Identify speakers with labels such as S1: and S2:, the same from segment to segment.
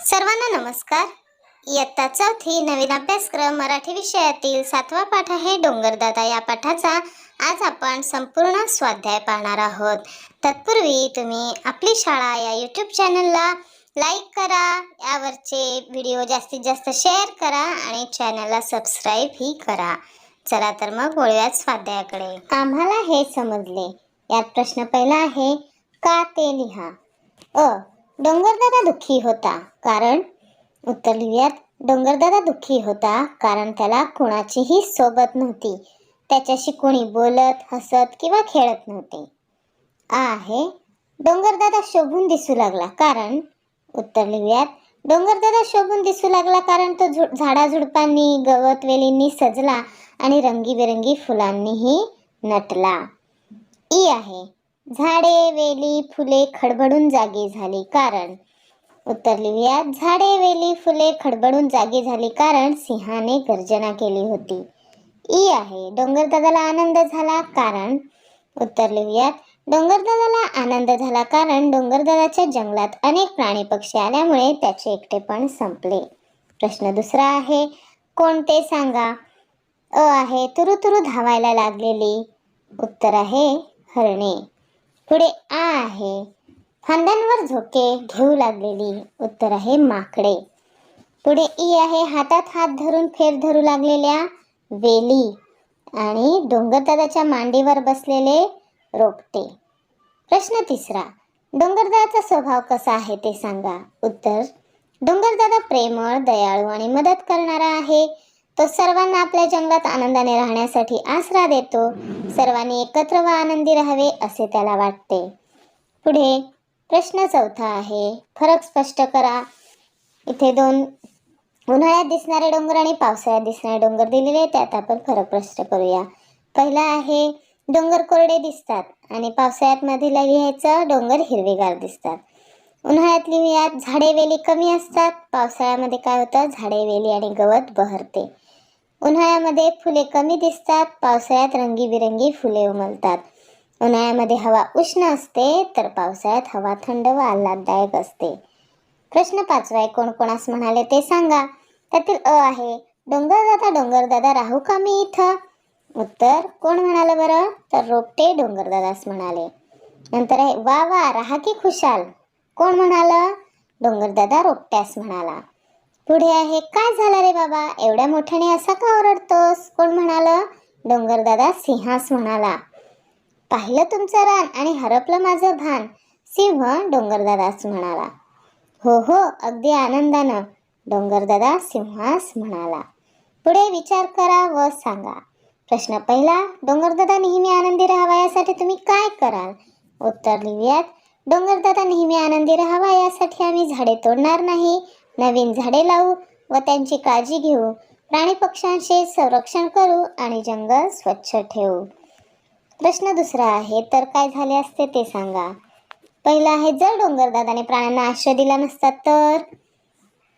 S1: सर्वांना नमस्कार। इयत्ता चौथी नवीन अभ्यासक्रम मराठी विषयातील 7वा पाठ आहे डोंगरदादा। या पाठाचा आज आपण संपूर्ण स्वाध्याय पाहणार आहोत। तत्पूर्वी तुम्ही आपली शाळा या यूट्यूब चॅनलला लाईक करा, यावरचे व्हिडिओ जास्तीत जास्त शेअर करा आणि चॅनलला सबस्क्राईब ही करा। चला तर मग वळूयात स्वाध्यायाकडे। आम्हाला हे समजले यात प्रश्न पहिला आहे, का ते लिहा। डोंगरदादा दुःखी होता कारण, उत्तर लिहूयात, डोंगरदादा दुःखी होता कारण त्याला कोणाचीही सोबत नव्हती, त्याच्याशी कोणी बोलत हसत किंवा खेळत नव्हते। आहे, डोंगरदादा शोभून दिसू लागला कारण, उत्तर लिहूयात, डोंगरदादा शोभून दिसू लागला कारण तो झाडाझुडपांनी गवत वेलींनी सजला आणि रंगीबेरंगी फुलांनीही नटला। ई आहे, झाडे वेली फुले खडबडून जागी झाली कारण, उत्तर लिहूयात, झाडे वेली फुले खडबडून जागी झाली कारण सिंहाने गर्जना केली होती। ई आहे, डोंगरदादाला आनंद झाला कारण, उत्तर लिहूयात, डोंगरदादाला आनंद झाला कारण डोंगरदादाच्या जंगलात अनेक प्राणी पक्षी आल्यामुळे त्याचे एकटेपण संपले। प्रश्न दुसरा आहे, कोणते सांगा। आहे, तुरु तुरु धावायला लागलेली, उत्तर आहे हरणे। पुढे आहे, फांद्यांवर झोके घेऊ लागलेली, उत्तर आहे माकडे। पुढे ई आहे, हातात हात धरून फेर धरू लागलेल्या वेली आणि डोंगरदादाच्या मांडीवर बसलेले रोपटे। प्रश्न तिसरा, डोंगरदादाचा स्वभाव कसा आहे ते सांगा। उत्तर, डोंगरदादा प्रेमळ, दयाळू आणि मदत करणारा आहे। तो सर्वांना आपल्या जंगलात आनंदाने राहण्यासाठी आसरा देतो। सर्वांनी एकत्र व आनंदी राहावे असे त्याला वाटते। पुढे प्रश्न चौथा आहे, फरक स्पष्ट करा। इथे दोन उन्हाळ्यात दिसणारे डोंगर आणि पावसाळ्यात दिसणारे डोंगर दिलेले आहेत, त्यात आपण फरक स्पष्ट करूया। पहिला आहे, डोंगर कोरडे दिसतात आणि पावसाळ्यात मध्ये लिहायचं डोंगर हिरवेगार दिसतात। उन्हाळ्यात लिहूयात, झाडे वेली कमी असतात, पावसाळ्यामध्ये काय होतं, झाडे वेली आणि गवत बहरते। उन्हाळ्यामध्ये फुले कमी दिसतात, पावसाळ्यात रंगीबिरंगी फुले उमलतात। उन्हाळ्यामध्ये हवा उष्ण असते तर पावसाळ्यात हवा थंड व आल्हाददायक असते। प्रश्न पाचवा आहे, कोण कोणास म्हणाले ते सांगा। त्यातील आहे, डोंगरदादा राहू का मी इथं। उत्तर, कोण म्हणाले बरं, तर रोपटे डोंगरदादास म्हणाले। नंतर आहे, वा वा राहा की खुशाल, कोण म्हणालं, डोंगरदादा रोपट्यास म्हणाला। पुढे आहे, काय झालं रे बाबा, एवढ्या मोठ्याने असा का ओरडतोस, कोण म्हणालं, डोंगरदादा सिंहास म्हणाला। पाहिलं तुमचं रान आणि हरपलं माझं भान, सिंह डोंगरदादास म्हणाला। हो हो अगदी आनंदानं, डोंगरदादा सिंहास म्हणाला। पुढे विचार करा व सांगा। प्रश्न पहिला, डोंगरदादा नेहमी आनंदी राहावा यासाठी तुम्ही काय कराल। उत्तर लिहूयात, डोंगरदादा नेहमी आनंदी राहावा यासाठी आम्ही झाडे तोडणार नाही, नवीन झाडे लावू व त्यांची काळजी घेऊ, प्राणी पक्ष्यांचे संरक्षण करू आणि जंगल स्वच्छ ठेवू। प्रश्न दुसरा आहे, तर काय झाले असते ते सांगा। पहिला आहे, जर डोंगरदादाने प्राण्यांना आश्रय दिला नसता तर,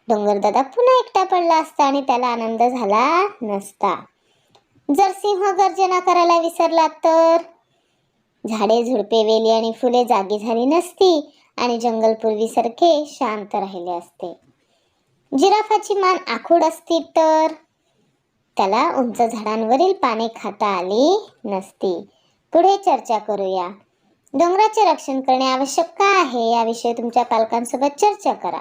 S1: डोंगरदादा पुन्हा एकटा पडला असता आणि त्याला आनंद झाला नसता। जर सिंह गर्जना करायला विसरला तर, झाडे झुडपे वेली आणि फुले जागी झाली नसती आणि जंगल पूर्वीसारखे शांत राहिले असते। जिराफाची मान आखूड असती तर, त्याला उंच झाडांवरील पाने खाता आली नसती। पुढे चर्चा करूया। डोंगराचे रक्षण करणे आवश्यक का आहे याविषयी तुमच्या पालकांसोबत चर्चा करा।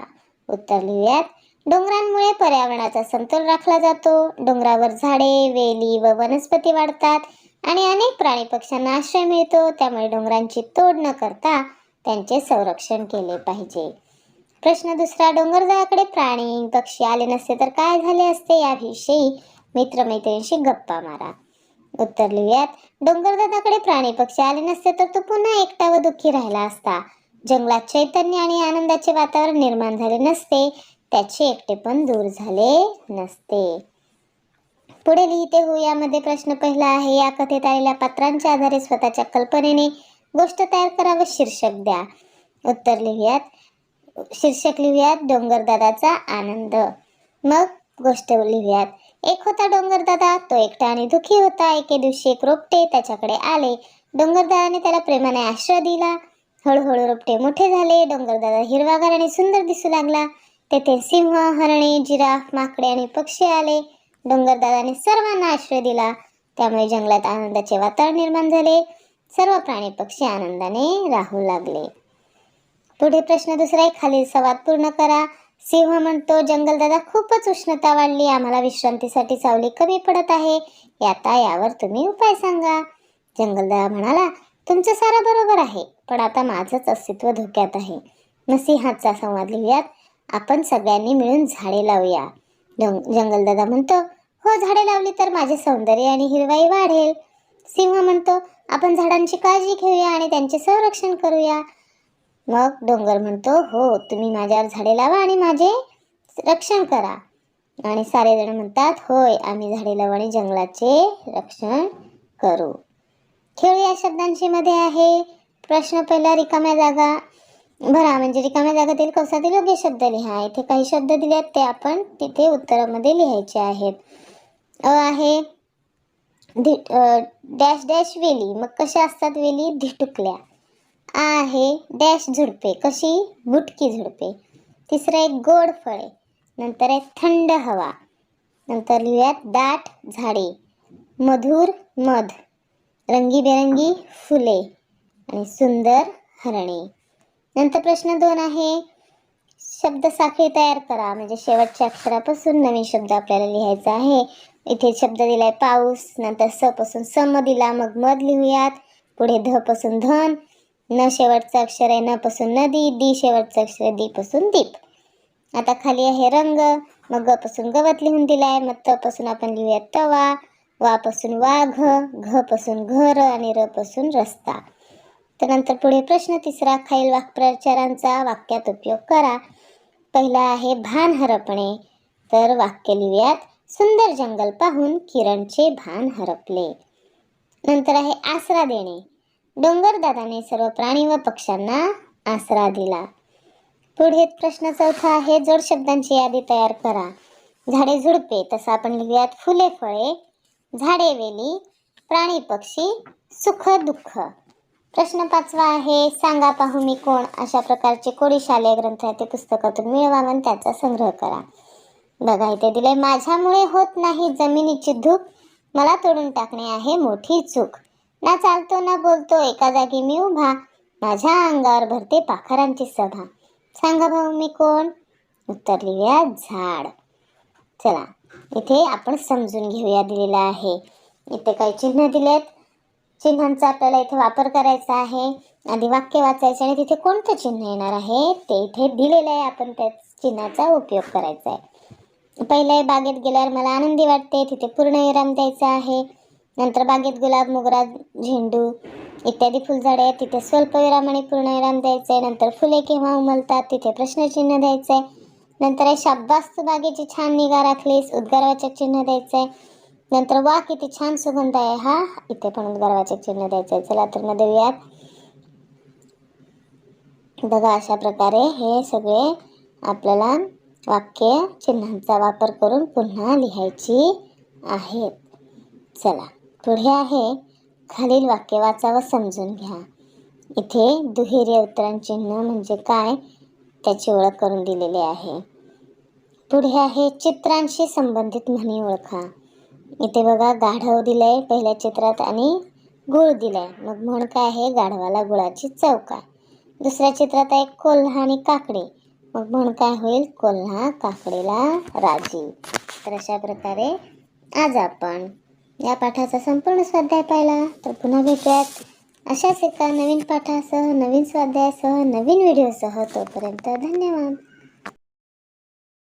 S1: उत्तर लिहूयात, डोंगरांमुळे पर्यावरणाचा समतोल राखला जातो, डोंगरावर झाडे वेली व वनस्पती वाढतात आणि अनेक प्राणी पक्ष्यांना आश्रय मिळतो, त्यामुळे डोंगरांची तोड न करता त्यांचे संरक्षण केले पाहिजे। प्रश्न दुसरा, डोंगरदादाकडे प्राणी पक्षी आले नसते तर काय झाले असते याविषयी मित्रमैत्रिणींशी गप्पा मारा। उत्तर लिहूयात, डोंगरदादाकडे प्राणी पक्षी आले नसते तर तो पुन्हा एकटा व दुःखी राहिला असता, जंगलात चैतन्य आणि आनंदाचे वातावरण निर्माण झाले नसते, त्याचे एकटेपण दूर झाले नसते। पुढे लिहिते हो, यामध्ये प्रश्न पहिला आहे, या कथेत आलेल्या पात्रांच्या आधारे स्वतःच्या कल्पनेने गोष्ट तयार करा व शीर्षक द्या। उत्तर लिहूयात, शीर्षक लिहूयात, डोंगरदादाचा आनंद। मग गोष्ट लिहूयात, एक होता डोंगरदादा, तो एकटा आणि दुःखी होता। एके दिवशी एक रोपटे त्याच्याकडे आले, डोंगरदादाने त्याला प्रेमाने आश्रय दिला। हळूहळू रोपटे मोठे झाले, डोंगरदादा हिरवागार आणि सुंदर दिसू लागला। तेथे सिंह, हरणे, जिराफ, माकडे आणि पक्षी आले. डोंगरदादाने सर्वांना आश्रय दिला. त्यामुळे जंगलात आनंदाचे वातावरण निर्माण झाले. सर्व प्राणी पक्षी आनंदाने राहू लागले. पुढे प्रश्न दुसरा आहे, खालील संवाद पूर्ण करा. सिंह म्हणतो, जंगलदादा खूपच उष्णता वाढली, आम्हाला विश्रांतीसाठी सावली कमी पडत आहे. आता यावर तुम्ही उपाय सांगा. जंगलदादा म्हणाला, तुमचं सारं बरोबर आहे, पण आता माझंच अस्तित्व धोक्यात आहे. मग सिंहाचा संवाद लिहूयात. आपण सगळ्यांनी मिळून झाडे लावूया. जंगलदादा म्हणतो, हो, झाडे लावली तर माझे सौंदर्य आणि हिरवाई वाढेल. सिंह म्हणतो, आपण झाडांची काळजी घेऊया आणि त्यांचे संरक्षण करूया. मग डोंगर म्हणतो, हो, तुम्ही माझ्यावर झाडे लावा आणि माझे रक्षण करा. आणि सारेजण म्हणतात, होय, आम्ही झाडे लावू आणि जंगलाचे रक्षण करू. खेळूया शब्दांची मध्ये आहे. प्रश्न पहिला, रिकाम्या जागा भरा, म्हणजे रिकाम्या जागेतील कंसातील योग्य शब्द लिहा. इथे काही शब्द दिले आहेत, ते आपण तिथे उत्तरामध्ये लिहायचे आहेत. आहे डॅश डॅश वेली, मग कशा असतात वेली? धिटुकल्या. आहे डॅश झुडपे, कशी? बुटकी झुडपे. तिसरं एक गोड फळे. नंतर एक थंड हवा. नंतर लिहूयात दाट झाडे, मधुर मध, रंगीबेरंगी फुले आणि सुंदर हरणे. नंतर प्रश्न 2 आहे, शब्द साखळी तयार करा, म्हणजे शेवटच्या अक्षरापासून नवीन शब्द आपल्याला लिहायचा आहे. इथे शब्द दिलाय पाऊस, नंतर स पासून सम दिला, मग मध लिहूयात. पुढे ध पासून धन, न शेवटचं अक्षर आहे, न पासून नदी, दी शेवटचं अक्षर आहे, दी पासून दीप. आता खाली आहे रंग, मग ग पासून गवत लिहून दिलाय. मग त पासून आपण लिहूयात तवा, वा पासून वाघ, घ पासून घर आणि र पासून रस्ता. त्यानंतर पुढे प्रश्न तिसरा, खालील वाक्प्रचारांचा वाक्यात उपयोग करा. पहिला आहे भान हरपणे, तर वाक्य लिहूयात, सुंदर जंगल पाहून किरणचे भान हरपले. नंतर आहे आसरा देणे, डोंगरदादाने सर्व प्राणी व पक्ष्यांना आसरा दिला. पुढे प्रश्न चौथा आहे, जोड शब्दांची यादी तयार करा. झाडे झुडपे, तसं आपण लिहूयात फुले फळे, झाडे वेली, प्राणी पक्षी, सुख दुःख. प्रश्न 5वा आहे, सांगा पाहू मी कोण. अशा प्रकारचे कोणी शालेय ग्रंथ आहे ते पुस्तकातून मिळवा आणि त्याचा संग्रह करा. बघा इथे दिले, माझ्यामुळे होत नाही जमिनीची धूप, मला तोडून टाकणे आहे मोठी चूक, ना चालतो ना बोलतो एका जागी मी उभा, माझ्या अंगावर भरते पाखरांची सभा. सांगा भाऊ मी कोण? उत्तर लिहूया झाड. चला इथे आपण समजून घेऊया दिलेला आहे. इथे काही चिन्ह दिलेत, चिन्हांचा आपल्याला इथे वापर करायचा आहे. आधी वाक्य वाचायचे आणि तिथे कोणतं चिन्ह येणार आहे ते इथे दिलेलं आहे, आपण त्या चिन्हाचा उपयोग करायचा आहे. पहिले बागेत गेल्यावर मला आनंदी वाटते, तिथे पूर्णविराम द्यायचा आहे. नंतर बागेत गुलाब, मोगरा, झेंडू इत्यादी फुलझाडे आहेत, तिथे स्वल्पविराम आणि पूर्णविराम द्यायचे. नंतर फुले केव्हा उमलतात, तिथे प्रश्नचिन्ह द्यायचे. नंतर आहे शाब्बास तू बागेची छान निगा राखलीस, उद्गारवाचक चिन्ह द्यायचे. नंतर वा किती छान सुगंध आहे हा, इथे पण उद्गारवाचक चिन्ह द्यायचे. चला तर मग देऊयात. बघा अशा प्रकारे हे सगळे आपल्याला वाक्य चिन्हांचा वापर करून पुन्हा लिहायची आहेत. चला पुढे आहे, खालील वाक्य वाचा व समजून घ्या. इथे दुहेरी अवतरण चिन्ह म्हणजे काय त्याची ओळख करून दिलेली आहे. पुढे आहे चित्रांशी संबंधित म्हणी ओळखा. इथे बघा गाढव दिलंय पहिल्या चित्रात आणि गुळ दिलाय, मग म्हण काय आहे, गाढवाला गुळाची चव काय. दुसऱ्या चित्रात आहे कोल्हा आणि काकडी, मग म्हण काय होईल, कोल्हा काकडीला राजी. तर अशा प्रकारे आज आपण या पाठाचा संपूर्ण स्वाध्याय पाहिला. तर पुन्हा भेटूयात अशाच एका नवीन पाठासह, नवीन स्वाध्यायासह, नवीन व्हिडिओसह. तोपर्यंत धन्यवाद.